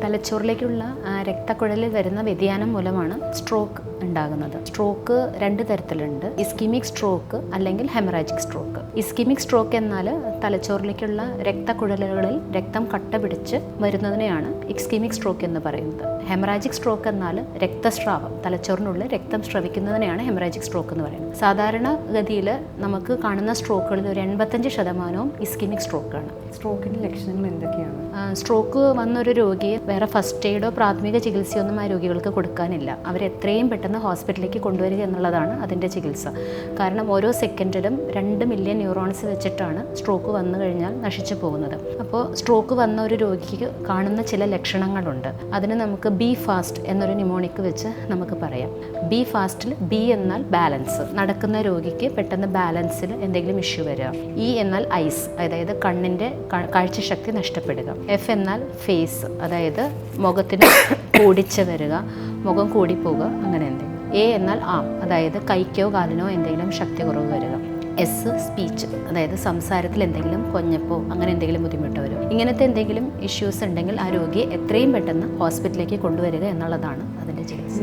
തലച്ചോറിലേക്കുള്ള രക്തക്കുഴലിൽ വരുന്ന വ്യതിയാനം മൂലമാണ് സ്ട്രോക്ക് ഉണ്ടാകുന്നത്. സ്ട്രോക്ക് രണ്ട് തരത്തിലുണ്ട്: ഇസ്കിമിക് സ്ട്രോക്ക് അല്ലെങ്കിൽ ഹെമറാജിക് സ്ട്രോക്ക്. ഇസ്കിമിക് സ്ട്രോക്ക് എന്നാൽ തലച്ചോറിലേക്കുള്ള രക്തക്കുഴലുകളിൽ രക്തം കട്ട പിടിച്ച് വരുന്നതിനെയാണ് ഇസ്കിമിക് സ്ട്രോക്ക് എന്ന് പറയുന്നത്. ഹെമറാജിക് സ്ട്രോക്ക് എന്നാൽ രക്തസ്രാവം, തലച്ചോറിനുള്ളിൽ രക്തം സ്രവിക്കുന്നതിനെയാണ് ഹെമറാജിക് സ്ട്രോക്ക് എന്ന് പറയുന്നത്. സാധാരണഗതിയിൽ നമുക്ക് കാണുന്ന സ്ട്രോക്കുകളിൽ ഒരു 85% ഇസ്കിമിക് സ്ട്രോക്കാണ്. സ്ട്രോക്കിൻ്റെ ലക്ഷണങ്ങൾ എന്തൊക്കെയാണ്? സ്ട്രോക്ക് വന്നൊരു രോഗിയെ വേറെ ഫസ്റ്റ് എയ്ഡോ പ്രാഥമിക ചികിത്സയൊന്നും ആ രോഗികൾക്ക് കൊടുക്കാനില്ല. അവരെത്രയും പെട്ടെന്ന് ഹോസ്പിറ്റലിലേക്ക് കൊണ്ടുവരിക എന്നുള്ളതാണ് അതിൻ്റെ ചികിത്സ. കാരണം ഓരോ സെക്കൻഡിലും 2 മില്യൺ ന്യൂറോൺസ് വെച്ചിട്ടാണ് സ്ട്രോക്ക് വന്നു കഴിഞ്ഞാൽ നശിച്ചു പോകുന്നത്. അപ്പോൾ സ്ട്രോക്ക് വന്ന ഒരു രോഗിക്ക് കാണുന്ന ചില ലക്ഷണങ്ങളുണ്ട്. അതിന് നമുക്ക് ബി ഫാസ്റ്റ് എന്നൊരു ന്യൂമോണിക് വെച്ച് നമുക്ക് പറയാം. ബി ഫാസ്റ്റിൽ ബി എന്നാൽ ബാലൻസ്, നടക്കുന്ന രോഗിക്ക് പെട്ടെന്ന് ബാലൻസിൽ എന്തെങ്കിലും ഇഷ്യൂ വരിക. ഇ എന്നാൽ ഐസ്, അതായത് കണ്ണിൻ്റെ കാഴ്ചശക്തി നഷ്ടപ്പെടുക. എഫ് എന്നാൽ ഫേസ്, അതായത് മുഖത്തിന് കൂടിച്ച് വരിക, മുഖം കൂടിപ്പോവുക, അങ്ങനെ എന്തെങ്കിലും. എ എന്നാൽ ആം, അതായത് കൈക്കോ കാലിനോ എന്തെങ്കിലും ശക്തി കുറവ് വരിക. എസ് സ്പീച്ച്, അതായത് സംസാരത്തിൽ എന്തെങ്കിലും കൊഞ്ഞപ്പോ അങ്ങനെ എന്തെങ്കിലും ബുദ്ധിമുട്ട് വരും. ഇങ്ങനത്തെ എന്തെങ്കിലും ഇഷ്യൂസ് ഉണ്ടെങ്കിൽ ആ രോഗിയെ എത്രയും പെട്ടെന്ന് ഹോസ്പിറ്റലിലേക്ക് കൊണ്ടുവരിക എന്നുള്ളതാണ് അതിൻ്റെ ചികിത്സ.